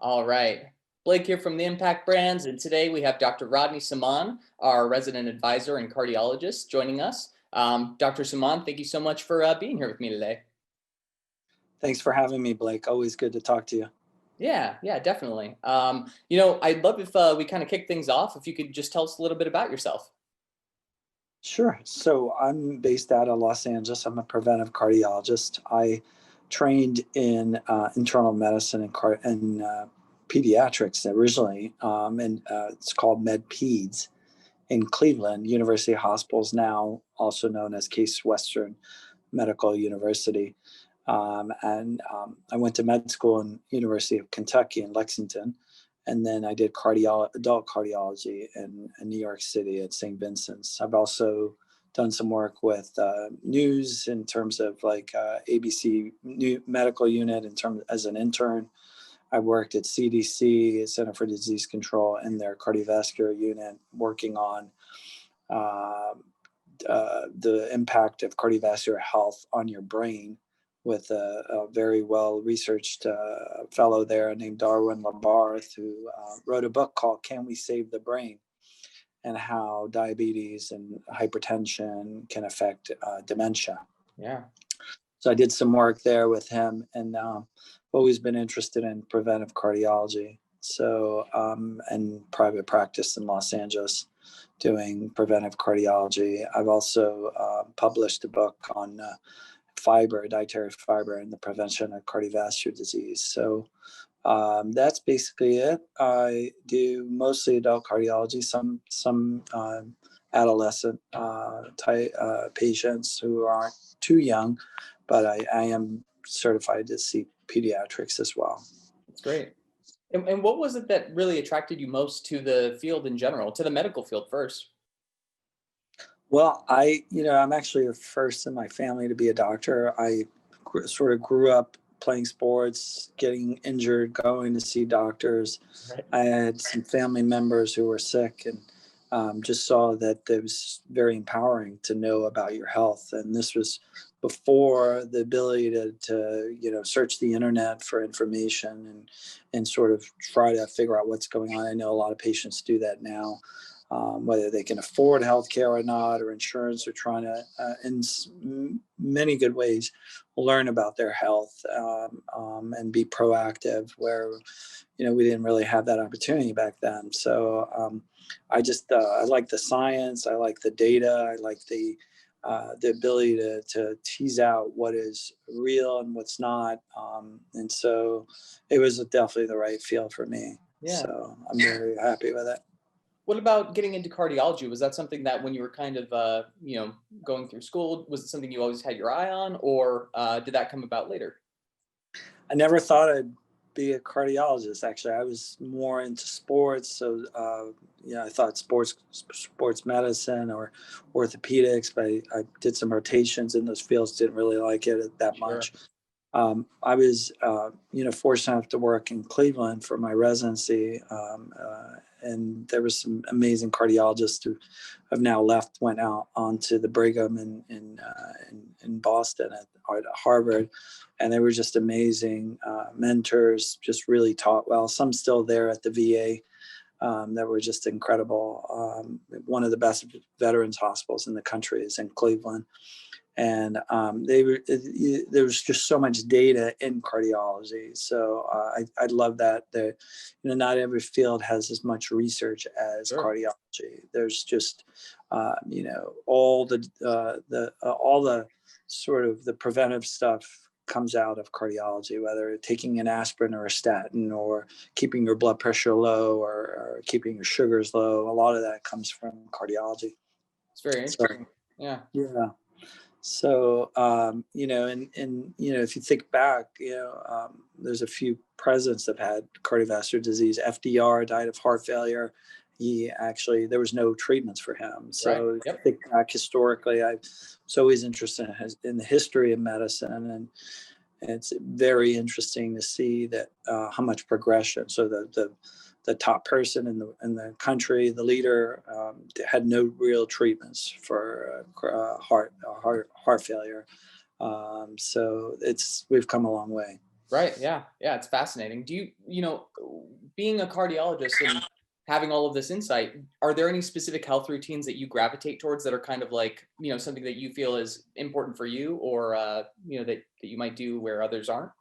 All right. Blake here from the Impact Brands, and today we have Dr. Rodney Samaan, our resident advisor and cardiologist, joining us. Dr. Samaan, thank you so much for being here with me today. Thanks for having me, Blake. Always good to talk to you. Yeah, definitely. I'd love if we kind of kick things off, if you could just tell us a little bit about yourself. Sure. So I'm based out of Los Angeles. I'm a preventive cardiologist. I trained in internal medicine and pediatrics originally, and it's called MedPeds in Cleveland. University Hospitals now also known as Case Western Medical University. I went to med school in University of Kentucky in Lexington, and then I did adult cardiology in New York City at St. Vincent's. I've also done some work with news in terms of like ABC new medical unit as an intern. I worked at CDC, Center for Disease Control, in their cardiovascular unit, working on uh, the impact of cardiovascular health on your brain with a very well-researched fellow there named Darwin Labarth, who wrote a book called Can We Save the Brain? And how diabetes and hypertension can affect dementia. Yeah. So I did some work there with him, and always been interested in preventive cardiology. So and private practice in Los Angeles doing preventive cardiology. I've also published a book on dietary fiber, and the prevention of cardiovascular disease. So that's basically it. I do mostly adult cardiology, some adolescent patients who aren't too young, but I am certified to see pediatrics as well. That's great. And what was it that really attracted you most to the field in general, to the medical field first? Well, I'm actually the first in my family to be a doctor. I sort of grew up playing sports, getting injured, going to see doctors. Right. I had some family members who were sick, and just saw that it was very empowering to know about your health. And this was before the ability to search the internet for information and sort of try to figure out what's going on. I know a lot of patients do that now. Whether they can afford healthcare or not, or insurance, or trying to, in many good ways, learn about their health and be proactive. Where, we didn't really have that opportunity back then. So I like the science, I like the data, I like the ability to tease out what is real and what's not. And so it was definitely the right field for me. Yeah. So I'm very happy with it. What about getting into cardiology? Was that something that when you were kind of, going through school, was it something you always had your eye on, or did that come about later? I never thought I'd be a cardiologist. Actually, I was more into sports. So, I thought sports medicine or orthopedics, but I did some rotations in those fields. Didn't really like it that Sure. much. I was, fortunate enough to work in Cleveland for my residency, and there was some amazing cardiologists who have now left, went out onto the Brigham in Boston at Harvard, and they were just amazing mentors. Just really taught well. Some still there at the VA. That were just incredible. One of the best veterans hospitals in the country is in Cleveland. And there was just so much data in cardiology. So I love that. Not every field has as much research as Sure. cardiology. There's just all the sort of the preventive stuff comes out of cardiology, whether taking an aspirin or a statin, or keeping your blood pressure low, or keeping your sugars low. A lot of that comes from cardiology. It's very interesting. Yeah. Yeah. So, if you think back, there's a few presidents that have had cardiovascular disease. FDR died of heart failure. There was no treatments for him. So Right. Yep. if you think back historically, I was always interested in the history of medicine, and it's very interesting to see that how much progression. So the top person in the country, the leader, had no real treatments for heart failure. So we've come a long way. Right. Yeah. Yeah. It's fascinating. Do being a cardiologist and having all of this insight, are there any specific health routines that you gravitate towards that are kind of like, something that you feel is important for you, or, that you might do where others aren't?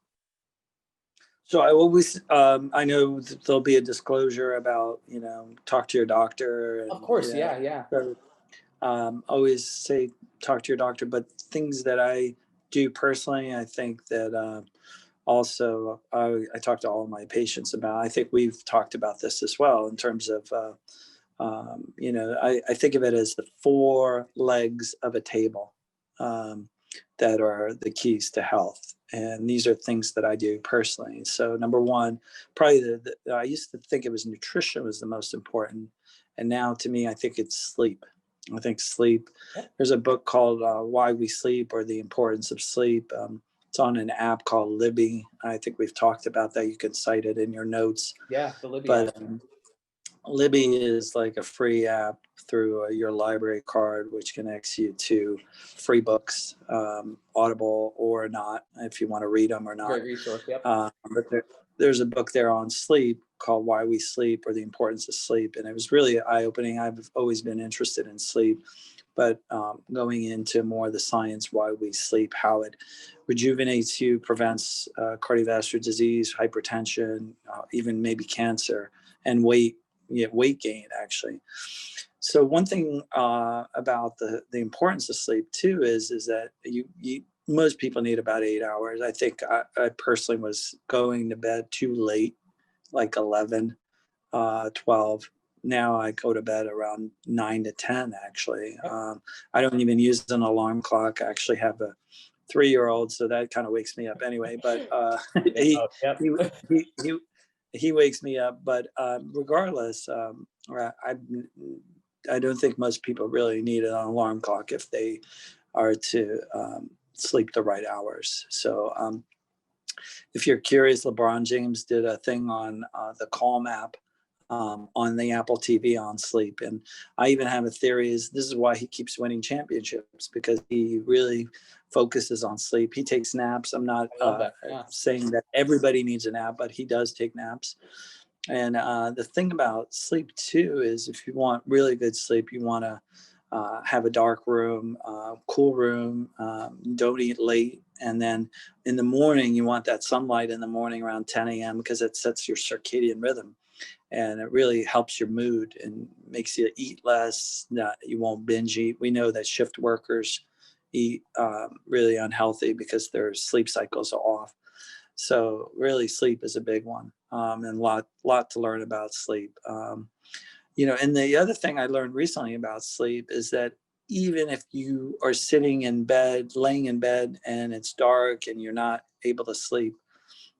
So I always, I know there'll be a disclosure about, talk to your doctor, Of and, course. Yeah. Yeah. so, always say talk to your doctor. But things that I do personally, I think that also I talk to all of my patients about. I think we've talked about this as well in terms of, I think of it as the four legs of a table, um, that are the keys to health. And these are things that I do personally. So number one, probably I used to think it was nutrition was the most important. And now to me, I think it's sleep. I think sleep, Yep. there's a book called Why We Sleep, or The Importance of Sleep. It's on an app called Libby. I think we've talked about that. You can cite it in your notes. Yeah. The Libby app. But Libby is like a free app through your library card, which connects you to free books, Audible or not, if you want to read them or not. Great resource. Yep. But there's a book there on sleep called Why We Sleep, or The Importance of Sleep. And it was really eye opening. I've always been interested in sleep, but going into more of the science, why we sleep, how it rejuvenates you, prevents cardiovascular disease, hypertension, even maybe cancer, and weight gain actually. So one thing about the importance of sleep too is that you most people need about 8 hours. I think I personally was going to bed too late, like 11, 12. Now I go to bed around 9 to 10 actually. I don't even use an alarm clock. I actually have a 3-year-old, so that kind of wakes me up anyway. But We get he, both. Yep. he he he he wakes me up. But regardless, I don't think most people really need an alarm clock if they are to sleep the right hours. So if you're curious, LeBron James did a thing on the Calm app, on the Apple TV on sleep. And I even have a theory is this is why he keeps winning championships, because he really focuses on sleep. He takes naps. I'm not I love that. Yeah. saying that everybody needs a nap, but he does take naps. And the thing about sleep too is if you want really good sleep, you want to have a dark room, cool room, don't eat late. And then in the morning, you want that sunlight in the morning around 10 a.m. because it sets your circadian rhythm, and it really helps your mood and makes you eat less. You won't binge eat. We know that shift workers eat really unhealthy because their sleep cycles are off. So really, sleep is a big one, and lot to learn about sleep. And the other thing I learned recently about sleep is that even if you are sitting in bed, laying in bed, and it's dark and you're not able to sleep,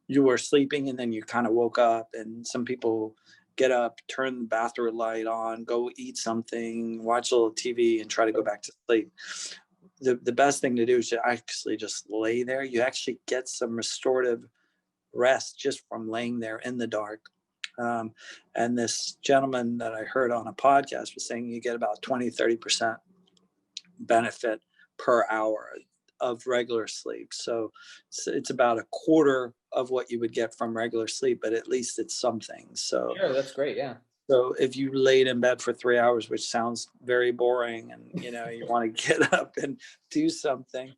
you were sleeping and then you kind of woke up. And some people get up, turn the bathroom light on, go eat something, watch a little TV, and try to go back to sleep. The best thing to do is to actually just lay there. You actually get some restorative rest just from laying there in the dark. And this gentleman that I heard on a podcast was saying you get about 20-30% benefit per hour of regular sleep. So it's about a quarter of what you would get from regular sleep, but at least it's something. So Sure. That's great. Yeah. so if you laid in bed for 3 hours, which sounds very boring, and you want to get up and do something,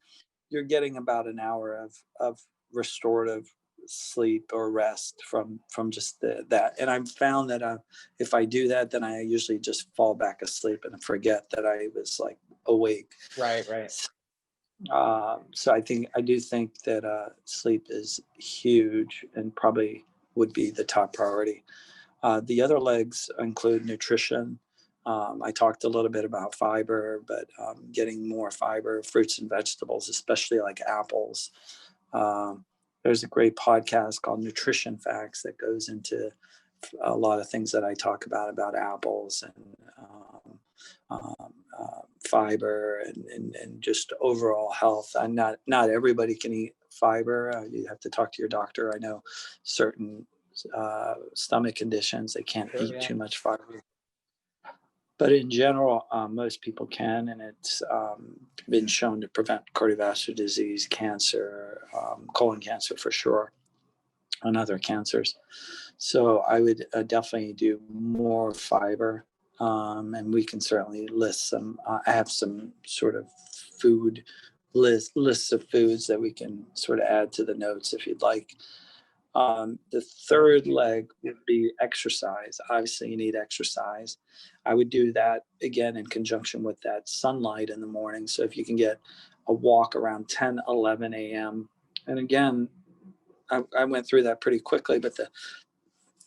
you're getting about an hour of restorative sleep or rest from just that. And I've found that if I do that, then I usually just fall back asleep and forget that I was like awake. Right. Right. So I do think that sleep is huge and probably would be the top priority. The other legs include nutrition. I talked a little bit about fiber, but getting more fiber, fruits and vegetables, especially like apples. There's a great podcast called Nutrition Facts that goes into a lot of things that I talk about apples and fiber and just overall health. And not everybody can eat fiber. You have to talk to your doctor. I know certain stomach conditions they can't Sure. eat Yeah. too much fiber, but in general, most people can, and it's been shown to prevent cardiovascular disease, cancer, colon cancer for sure. on other cancers. So I would definitely do more fiber. And we can certainly list some, I have some sort of food lists of foods that we can sort of add to the notes if you'd like. The third leg would be exercise. Obviously, you need exercise. I would do that again in conjunction with that sunlight in the morning. So if you can get a walk around 10, 11 a.m. And again, I went through that pretty quickly, but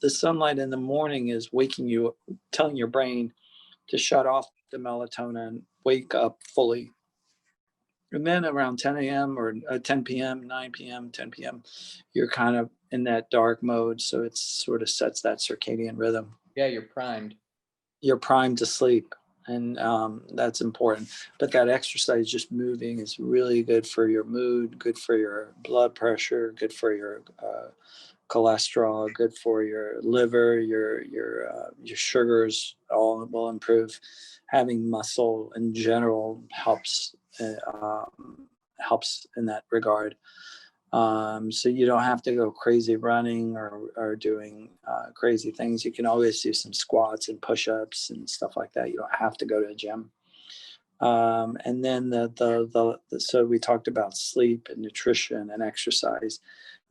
the sunlight in the morning is waking you, telling your brain to shut off the melatonin, wake up fully. And then around 10 a.m. or 10 p.m., 9 p.m., 10 p.m., you're kind of in that dark mode. So it sort of sets that circadian rhythm. Yeah, you're primed. You're primed to sleep. And that's important. But that exercise, just moving, is really good for your mood, good for your blood pressure, good for your cholesterol, good for your liver, your sugars, all will improve. Having muscle in general helps in that regard. So you don't have to go crazy running or doing crazy things. You can always do some squats and push-ups and stuff like that. You don't have to go to a gym. And then so we talked about sleep and nutrition and exercise.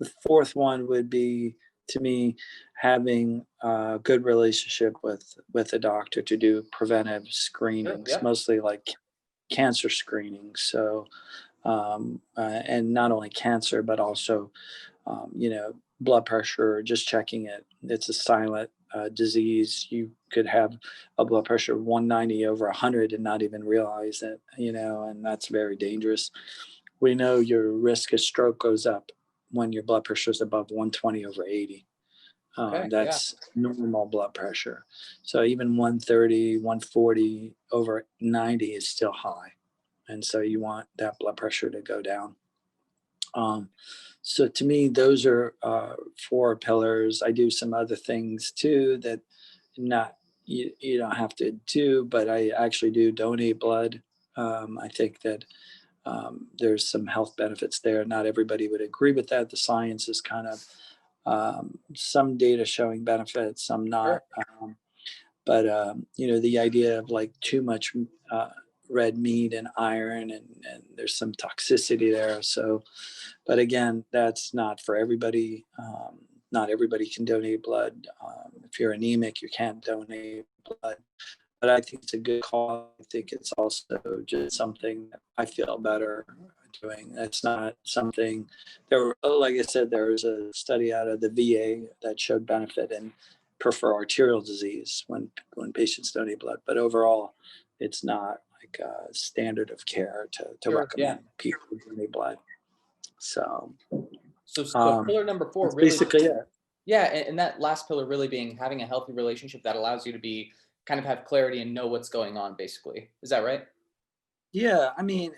The fourth one would be, to me, having a good relationship with a doctor to do preventive screenings, Yeah. mostly like cancer screenings. So, and not only cancer, but also, blood pressure, just checking it. It's a silent disease. You could have a blood pressure of 190 over 100 and not even realize it, and that's very dangerous. We know your risk of stroke goes up when your blood pressure is above 120 over 80. Okay. Yeah. That's normal blood pressure. So even 130, 140 over 90 is still high. And so you want that blood pressure to go down. So to me, those are four pillars. I do some other things too that not you don't have to do, but I actually do donate blood. I think that there's some health benefits there. Not everybody would agree with that. The science is kind of some data showing benefits, some Sure. not. But the idea of like too much red meat and iron, and there's some toxicity there. So, but again, that's not for everybody. Not everybody can donate blood. If you're anemic, you can't donate blood. But I think it's a good call. I think it's also just something that I feel better doing. It's not something like I said, there was a study out of the VA that showed benefit in peripheral arterial disease when patients donate blood. But overall, it's not like a standard of care to Sure. Yeah. recommend people donate blood. So So pillar number 4 that's really, basically it. yeah, and that last pillar really being having a healthy relationship that allows you to be kind of have clarity and know what's going on, basically. Is that right? Yeah, I mean,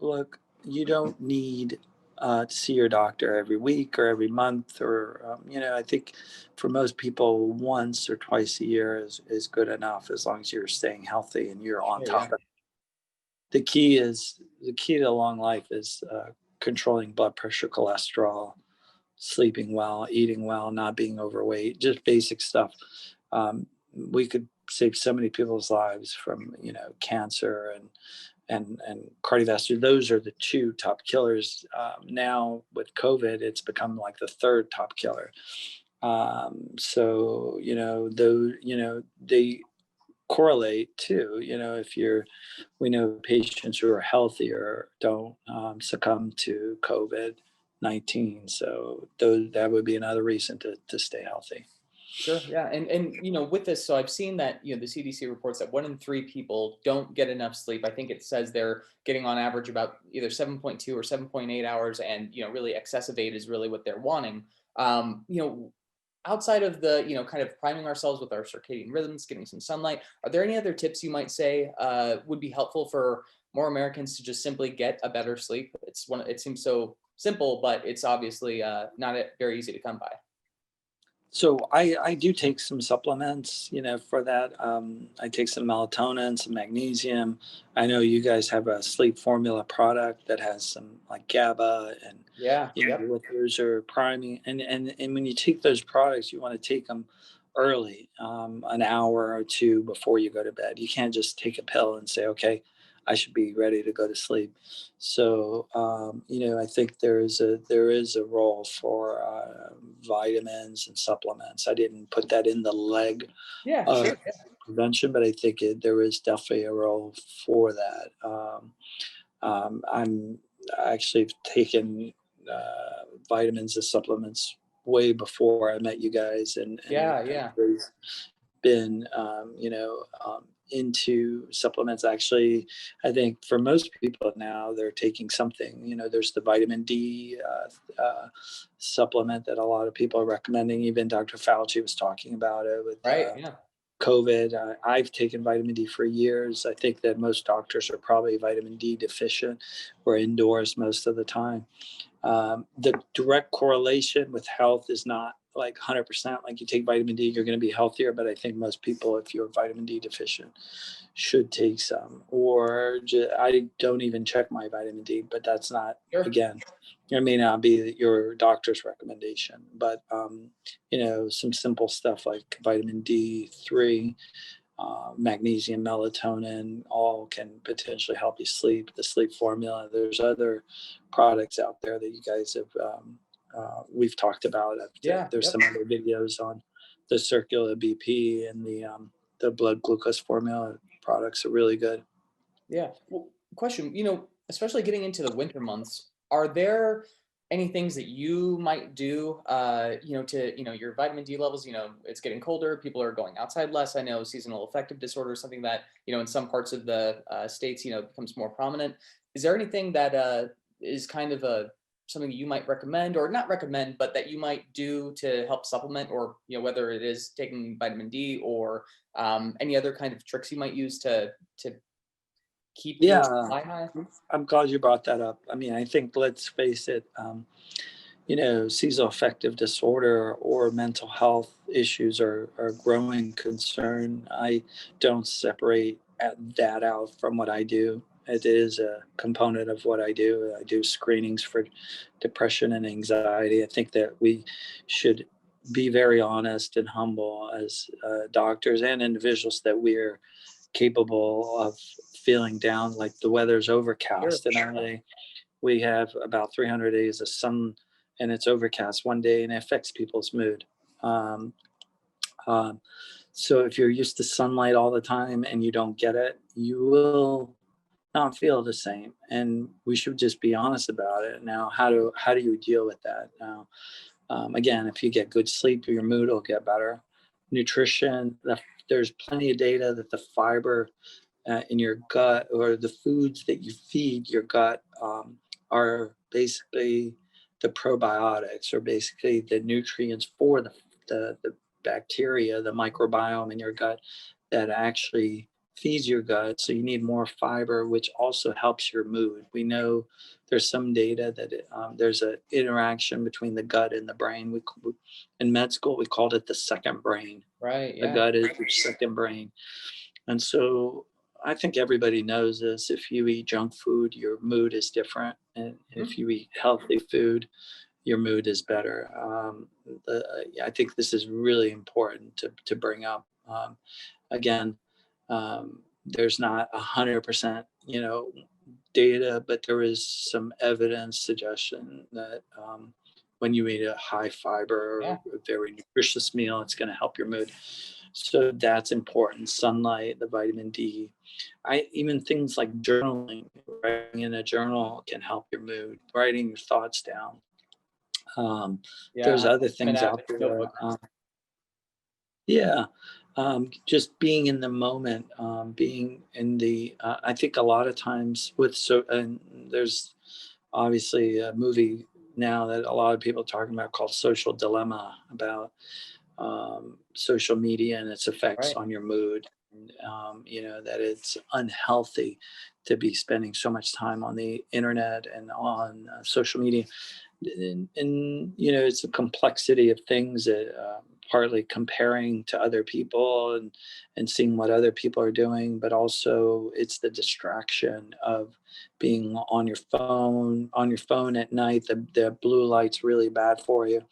look, you don't need to see your doctor every week or every month, or I think for most people, once or twice a year is good enough as long as you're staying healthy and you're on Sure. top Yeah. of it. The key to long life is controlling blood pressure, cholesterol, sleeping well, eating well, not being overweight, just basic stuff. We could save so many people's lives from cancer and cardiovascular. Those are the two top killers. Now with COVID, it's become like the third top killer. So they correlate too. If we know patients who are healthier don't succumb to COVID-19. So that would be another reason to stay healthy. Sure. Yeah. And with this, so I've seen that, the CDC reports that 1 in 3 people don't get enough sleep. I think it says they're getting on average about either 7.2 or 7.8 hours, and really excessive 8 is really what they're wanting. Um, you know, Outside of the, kind of priming ourselves with our circadian rhythms, getting some sunlight, are there any other tips you might say would be helpful for more Americans to just simply get a better sleep? It seems so simple, but it's obviously not very easy to come by. So I do take some supplements, for that. I take some melatonin, some magnesium. I know you guys have a sleep formula product that has some like GABA and Yeah. Yep. what those are priming. And when you take those products, you want to take them early, an hour or two before you go to bed. You can't just take a pill and say, okay, I should be ready to go to sleep. So I think there is a role for vitamins and supplements. I didn't put that in the leg Yeah. of Sure. prevention, but I think there is definitely a role for that. I'm actually taken vitamins and supplements way before I met you guys, and Yeah. I've Yeah. always been, into supplements. Actually, I think for most people now, they're taking something. There's the vitamin D supplement that a lot of people are recommending. Even Dr. Fauci was talking about it with Right. Yeah. COVID. I've taken vitamin D for years. I think that most doctors are probably vitamin D deficient. We're indoors most of the time. The direct correlation with health is not like 100%. Like you take vitamin D, you're going to be healthier. But I think most people, if you're vitamin D deficient, should take some. Or I don't even check my vitamin D, but that's not, Sure. again, it may not be your doctor's recommendation. But, some simple stuff like vitamin D3, magnesium, melatonin, all can potentially help you sleep. The sleep formula. There's other products out there that you guys have. We've talked about. Yeah. There's Yep. some other videos on the circular BP and the blood glucose formula products are really good. Yeah. Well, question, especially getting into the winter months, are there any things that you might do, to, your vitamin D levels, it's getting colder, people are going outside less. I know seasonal affective disorder is something that, in some parts of the states, becomes more prominent. Is there anything that is kind of something that you might recommend or not recommend, but that you might do to help supplement or, whether it is taking vitamin D or any other kind of tricks you might use to keep your Yeah, supply high? I'm glad you brought that up. I mean, I think let's face it. Seasonal affective disorder or mental health issues are a growing concern. I don't separate that out from what I do. It is a component of what I do. I do screenings for depression and anxiety. I think that we should be very honest and humble as doctors and individuals that we're capable of feeling down. Like the weather's Sure. overcast in LA, we have about 300 days of sun and it's overcast one day and it affects people's mood. Um, um, so if you're used to sunlight all the time and you don't get it, you will not feel the same. And we should just be honest about it. Now, how do you deal with that? Now, again, if you get good sleep, your mood will get better. Nutrition, there's plenty of data that the fiber in your gut or the foods that you feed your gut are basically the probiotics or basically the nutrients for the bacteria, the microbiome in your gut that actually feeds your gut. So you need more fiber, which also helps your mood. We know there's some data that there's an interaction between the gut and the brain. In med school, we called it the second brain. Right. The Yeah. gut is your second brain. And so I think everybody knows this. If you eat junk food, your mood is different. And if Mhm. you eat healthy food, your mood is better. I think this is really important to bring up. Again, there's not 100%, data, but there is some evidence suggestion that when you eat a high fiber or Yeah. a very nutritious meal, it's going to help your mood. So that's important. Sunlight, the vitamin D. I even things like journaling, writing in a journal can help your mood. Writing your thoughts down. Um, there's Yeah. other I'm an things out avid there. notebook. Yeah, just being in the moment, being in the. I think a lot of times and there's obviously a movie now that a lot of people are talking about called Social Dilemma about social media and its effects Right. on your mood. And, that it's unhealthy to be spending so much time on the internet and on social media. and it's a complexity of things that partly comparing to other people and seeing what other people are doing, but also it's the distraction of being on your phone at night. The blue light's really bad for you,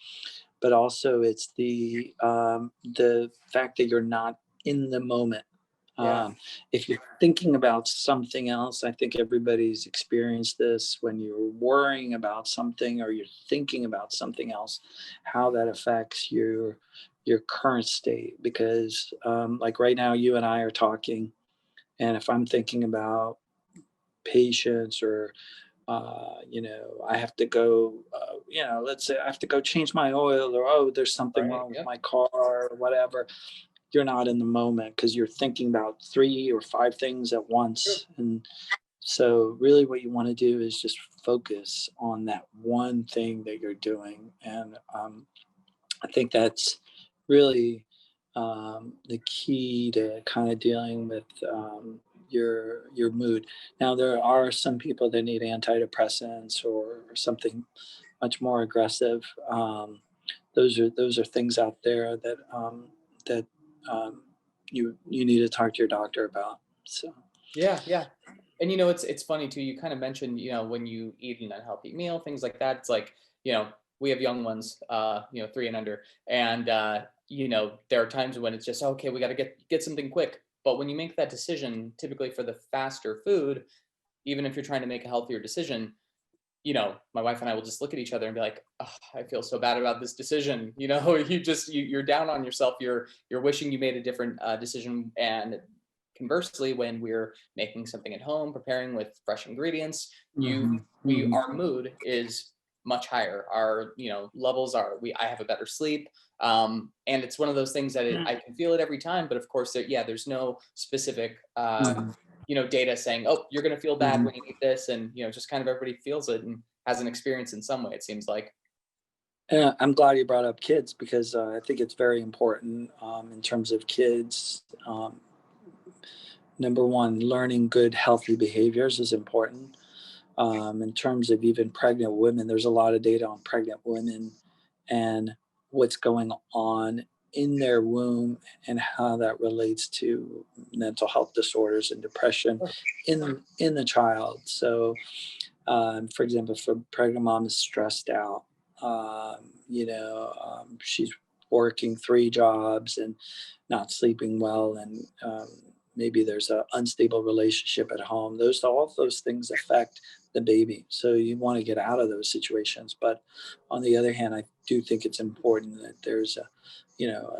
but also it's the fact that you're not in the moment. Yeah. If you're thinking about something else, I think everybody's experienced this when you're worrying about something or you're thinking about something else, how that affects your current state. Because like right now, you and I are talking, and if I'm thinking about patients or I have to go, let's say I have to go change my oil, or, oh, there's something Right. wrong with Yeah. my car or whatever. You're not in the moment because you're thinking about 3 or 5 things at Sure. once. And so really what you want to do is just focus on that one thing that you're doing. And I think that's really the key to kind of dealing with your mood. Now, there are some people that need antidepressants or something much more aggressive. Those are things out there that um, you need to talk to your doctor about. So Yeah, yeah. And it's funny too. You kind of mentioned, when you eat an unhealthy meal, things like that. It's like, we have young ones, 3 and under, and there are times when it's just okay. We got to get something quick. But when you make that decision, typically for the faster food, even if you're trying to make a healthier decision, my wife and I will just look at each other and be like, oh, I feel so bad about this decision. You're down on yourself. You're wishing you made a different decision. And conversely, when we're making something at home, preparing with fresh ingredients, mhm, mhm, our mood is much higher. Our, levels are, I have a better sleep. And it's one of those things that I can feel it every time. But of course, there's no specific, mhm, data saying, oh, you're going to feel bad mhm. when you eat this. And, just kind of everybody feels it and has an experience in some way, it seems like. I'm glad you brought up kids because I think it's very important in terms of kids. Number one, learning good, healthy behaviors is important. In terms of even pregnant women, there's a lot of data on pregnant women and what's going on in their womb and how that relates to mental health disorders and depression in the child. So, for example, if a pregnant mom is stressed out, she's working 3 jobs and not sleeping well, and maybe there's an unstable relationship at home. All of those things affect the baby. So you want to get out of those situations. But on the other hand, I do think it's important that there's a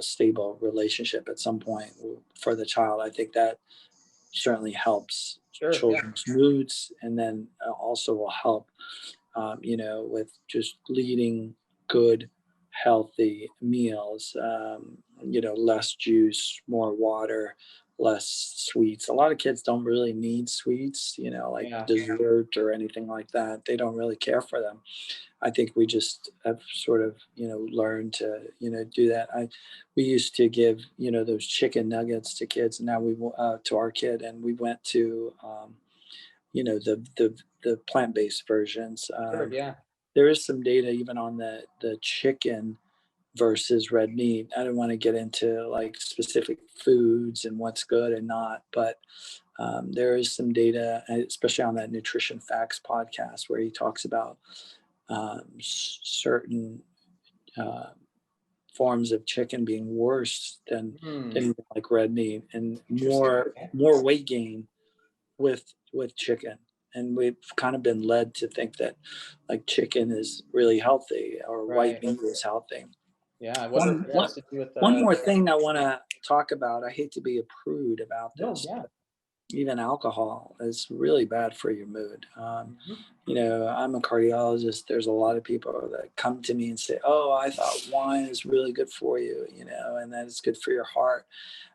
stable relationship at some point for the child. I think that certainly helps Sure. Yeah. children's moods, and then also will help, with just leading good, healthy meals. Less juice, more water, less sweets. A lot of kids don't really need sweets, like Yeah. dessert or anything like that. They don't really care for them. I think we just have sort of, learned to, do that. We used to give, those chicken nuggets to kids, and now to our kid, and we went to, the plant-based versions. Sure. Yeah. There is some data even on the chicken versus red meat. I don't want to get into like specific foods and what's good and not, but there is some data, especially on that Nutrition Facts podcast, where he talks about certain uh, forms of chicken being worse than Hmm. even like red meat, and Interesting. more Okay. more weight gain with chicken. And we've kind of been led to think that like chicken is really healthy or white Right. meat is healthy. Yeah. I wonder One if it one has to do with one more thing I want to talk about. I hate to be a prude about no. this, Yeah. but even alcohol is really bad for your mood. Mhm. I'm a cardiologist. There's a lot of people that come to me and say, "Oh, I thought wine is really good for you, and that it's good for your heart."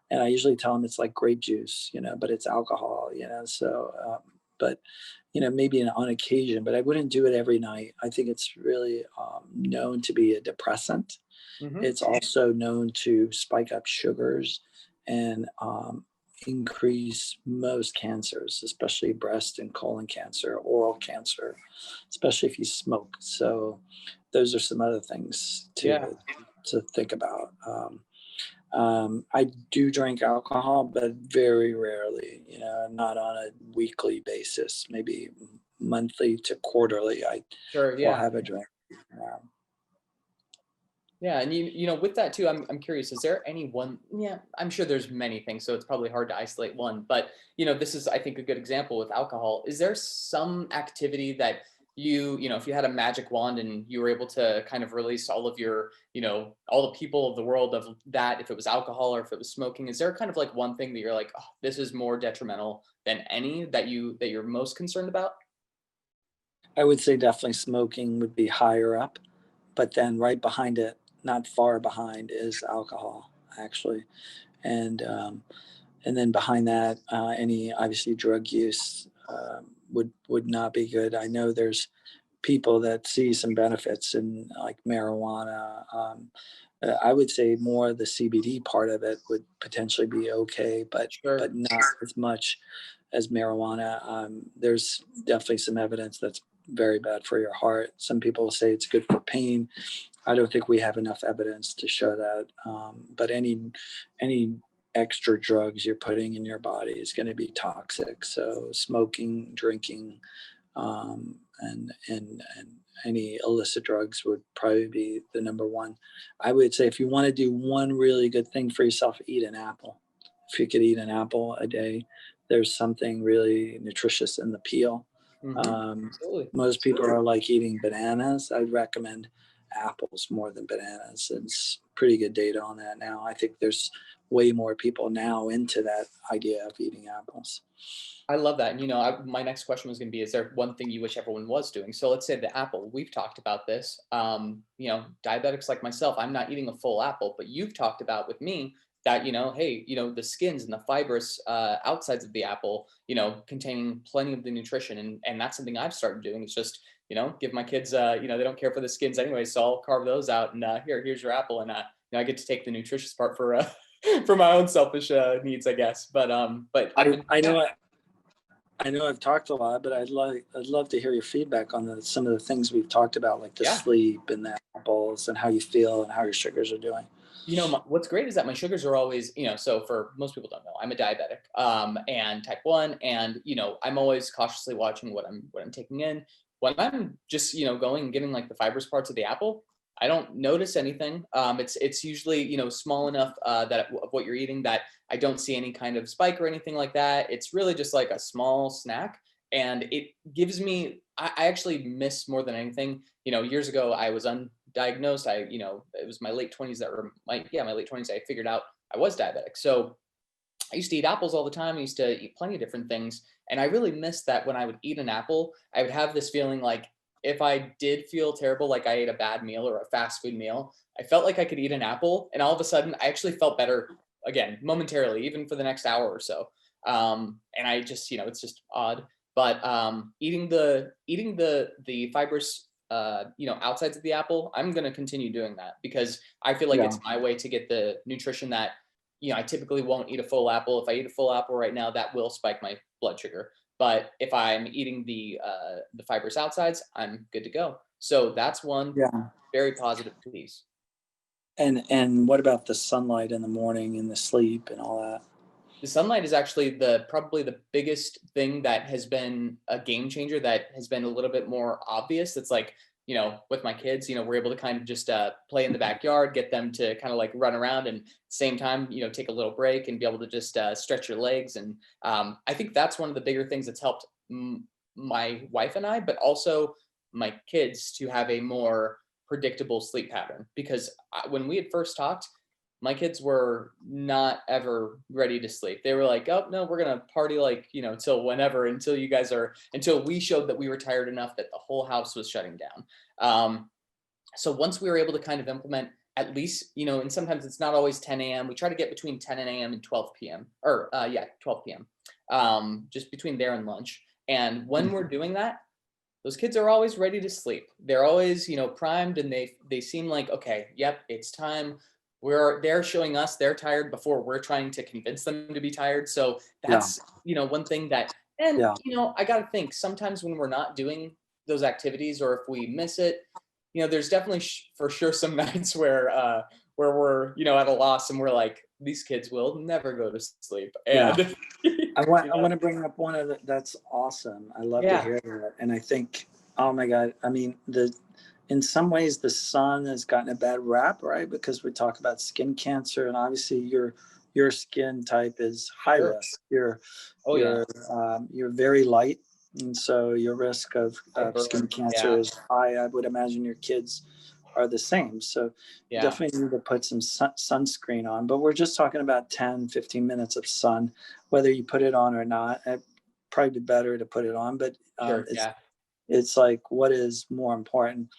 And I usually tell them it's like grape juice, but it's alcohol, So, but maybe on occasion, but I wouldn't do it every night. I think it's really known to be a depressant. Mhm. It's also known to spike up sugars and increase most cancers, especially breast and colon cancer, oral cancer, especially if you smoke. So those are some other things Yeah. to think about. I do drink alcohol, but very rarely, not on a weekly basis, maybe monthly to quarterly. I Sure. will Yeah. have a drink. Um, Yeah, and with that too, I'm curious, is there any one, yeah, I'm sure there's many things, so it's probably hard to isolate one, but this is, I think, a good example with alcohol. Is there some activity that if you had a magic wand and you were able to kind of release all of your, all the people of the world of that, if it was alcohol or if it was smoking, is there kind of like one thing that you're like, oh, this is more detrimental than any that you're most concerned about? I would say definitely smoking would be higher up, but then right behind it, not far behind, is alcohol, actually. And and then behind that, any obviously drug use would not be good. I know there's people that see some benefits in like marijuana. I would say more the CBD part of it would potentially be okay, but Sure. not as much as marijuana. There's definitely some evidence that's very bad for your heart. Some people say it's good for pain. I don't think we have enough evidence to show that. But any extra drugs you're putting in your body is going to be toxic. So smoking, drinking, and any illicit drugs would probably be the number one. I would say if you want to do one really good thing for yourself, eat an apple. If you could eat an apple a day, there's something really nutritious in the peel. Absolutely. Most people are like eating bananas. I'd recommend apples more than bananas. It's pretty good data on that now. I think there's way more people now into that idea of eating apples. I love that. And my next question was going to be: is there one thing you wish everyone was doing? So let's say the apple. We've talked about this. Diabetics like myself, I'm not eating a full apple, but you've talked about with me that hey, the skins and the fibrous outsides of the apple, containing plenty of the nutrition, and that's something I've started doing. It's just give my kids, they don't care for the skins anyway, so I'll carve those out, and here's your apple, and I get to take the nutritious part for for my own selfish needs, I guess. But I've been. I know I've talked a lot, but I'd love to hear your feedback on some of the things we've talked about, like the Yeah. sleep and the apples and how you feel and how your sugars are doing. What's great is that my sugars are always, so for most people don't know, I'm a diabetic, and type 1, and I'm always cautiously watching what I'm taking in. When I'm just, going and getting like the fibrous parts of the apple, I don't notice anything. It's usually, small enough that of what you're eating that I don't see any kind of spike or anything like that. It's really just like a small snack, and it gives me. I actually miss more than anything. Years ago I was diagnosed. It was my late 20s that were my late 20s. I figured out I was diabetic. So I used to eat apples all the time. I used to eat plenty of different things. And I really missed that when I would eat an apple, I would have this feeling like if I did feel terrible, like I ate a bad meal or a fast food meal, I felt like I could eat an apple. And all of a sudden, I actually felt better again, momentarily, even for the next hour or so. And I just, it's just odd. But eating the fibrous outsides of the apple, I'm going to continue doing that because I feel like Yeah. it's my way to get the nutrition that I typically won't eat a full apple. If I eat a full apple right now, that will spike my blood sugar. But if I'm eating the fibrous outsides, I'm good to go. So that's one Yeah. very positive piece. And what about the sunlight in the morning and the sleep and all that? The sunlight is actually probably the biggest thing that has been a game changer, that has been a little bit more obvious. It's like, with my kids, we're able to kind of just play in the backyard, get them to kind of like run around, and same time, take a little break and be able to just stretch your legs. And I think that's one of the bigger things that's helped my wife and I, but also my kids, to have a more predictable sleep pattern. Because when we had first talked, my kids were not ever ready to sleep. They were like, "Oh no, we're gonna party like till whenever, until we showed that we were tired enough that the whole house was shutting down." So once we were able to kind of implement at least, and sometimes it's not always 10 a.m. We try to get between 10 a.m. and 12 p.m. or 12 p.m. Just between there and lunch. And when we're doing that, those kids are always ready to sleep. They're always, primed, and they seem like, okay, yep, it's time. they're showing us they're tired before we're trying to convince them to be tired. So Yeah. that's, one thing that, and, Yeah. I got to think sometimes when we're not doing those activities or if we miss it, there's definitely for sure some nights where we're, at a loss and we're like, these kids will never go to sleep. Yeah. And, I want to bring up one of that's awesome. I love to yeah, hear that. And I think, oh my God, I mean, in some ways the sun has gotten a bad rap, right? Because we talk about skin cancer, and obviously your skin type is high sure. risk. Oh yeah. You're very light, and so your risk I of skin burn. cancer Yeah. is high. I would imagine your kids are the same. So you Yeah. definitely need to put some sunscreen on. But we're just talking about 10, 15 minutes of sun, whether you put it on or not. It'd probably be better to put it on, but Sure. Yeah. it's like, what is more important?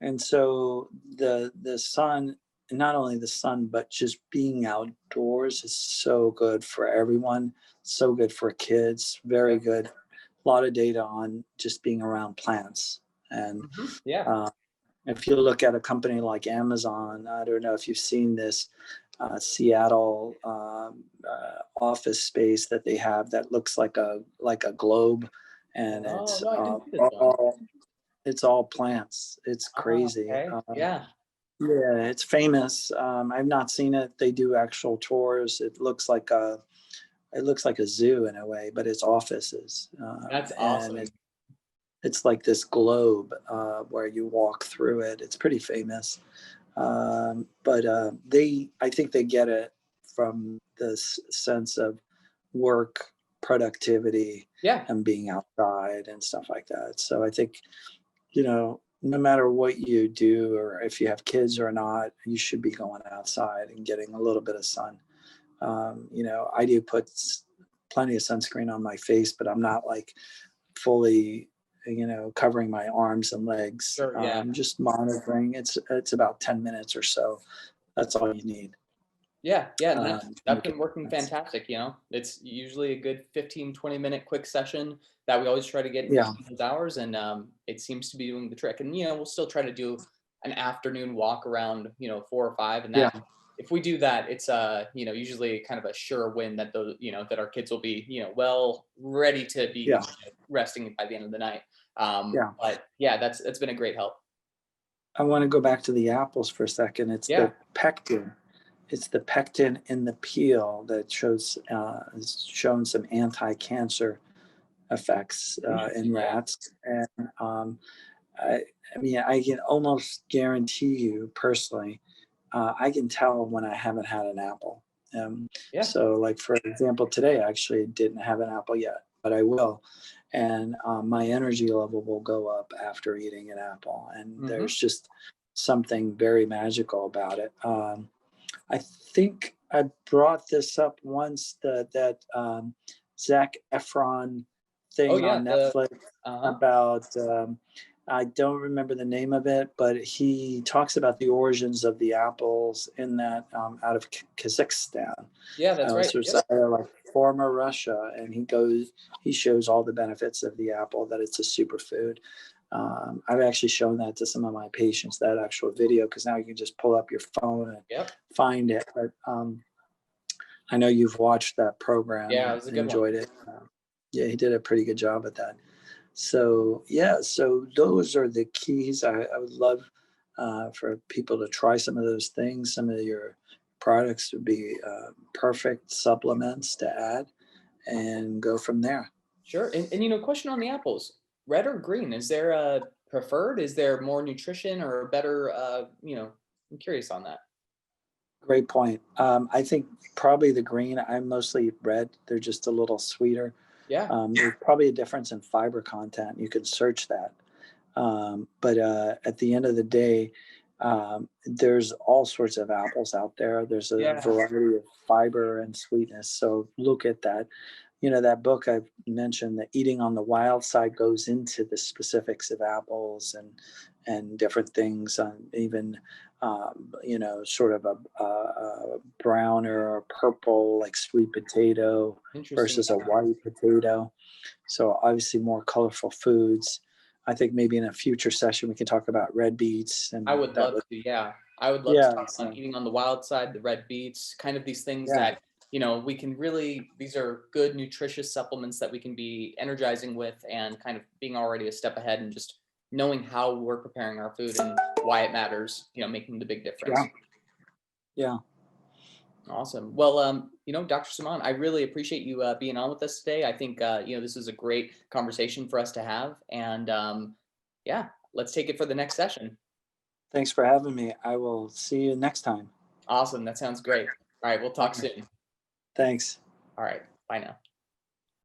And so the sun, not only the sun, but just being outdoors is so good for everyone, so good for kids, very Yep. good. A lot of data on just being around plants. And Yeah. uh, if you look at a company like Amazon, I don't know if you've seen this Seattle office space that they have that looks like a globe, and Oh no, I didn't see this one. it's all plants. It's Oh, crazy. okay. Yeah. Yeah, it's famous. I've not seen it. They do actual tours. It looks like a zoo in a way, but it's offices, That's and awesome. it's like this globe where you walk through it. It's pretty famous. But I think they get it from this sense of work, productivity, Yeah. and being outside and stuff like that. So I think, no matter what you do or if you have kids or not, you should be going outside and getting a little bit of sun. I do put plenty of sunscreen on my face, but I'm not like fully, covering my arms and legs. Sure. Yeah. Just monitoring. It's about 10 minutes or so. That's all you need. Yeah, yeah, and To that's make a been working difference. fantastic, It's usually a good 15, 20-minute quick session that we always try to get in Yeah, between those hours, and it seems to be doing the trick. And we'll still try to do an afternoon walk around, 4 or 5, and yeah, that if we do that, it's usually kind of a sure win that those that our kids will be well ready to be yeah, resting by the end of the night. yeah. But yeah, that's been a great help. I want to go back to the apples for a second. It's Yeah. the pectin. It's the pectin in the peel that has shown some anti-cancer effects Interesting. in Yeah. rats. And I, I mean, I can almost guarantee you personally, I can tell when I haven't had an apple. Yeah. So, like for example, today I actually didn't have an apple yet, but I will, and my energy level will go up after eating an apple. And Hmm. there's just something very magical about it. I think I brought this up once that Zac Efron Oh thing yeah. on Netflix Uh-huh. about I don't remember the name of it, but he talks about the origins of the apples in that out of Kazakhstan. Yeah, that's right. So it's Yep. like former Russia, and he shows all the benefits of the apple, that it's a superfood. I've actually shown that to some of my patients, that actual video, because now you can just pull up your phone and Yep. find it. But I know you've watched that program Yeah, it and was a good one. enjoyed it. Yeah, he did a pretty good job at that. So yeah, so those are the keys. I would love for people to try some of those things. Some of your products would be perfect supplements to add, and go from there. Sure. And question on the apples. Red or green? Is there a preferred? Is there more nutrition or better I'm curious on that. Great point. I think probably the green. I mostly eat red. They're just a little sweeter. Yeah. There's probably a difference in fiber content. You can search that. But at the end of the day, there's all sorts of apples out there. There's a Yeah. variety of fiber and sweetness. So look at that. That book I've mentioned, that Eating on the Wild Side, goes into the specifics of apples and different things, even sort of a brown or a purple, like sweet potato Interesting. versus a white potato. So obviously more colorful foods. I think maybe in a future session we can talk about red beets, I and would that love would to. Yeah. I would love to Yeah, talk on same. eating on the wild side, the red beets, kind of these things Yeah, that, we can really, these are good, nutritious supplements that we can be energizing with and kind of being already a step ahead and just knowing how we're preparing our food and why it matters, making the big yeah, difference. yeah. Awesome. Well, Dr. Samaan, I really appreciate you being on with us today. I think, this is a great conversation for us to have. And yeah, let's take it for the next session. Thanks for having me. I will see you next time. Awesome. That sounds great. All right. We'll talk Okay. soon. Thanks. All right. Bye now.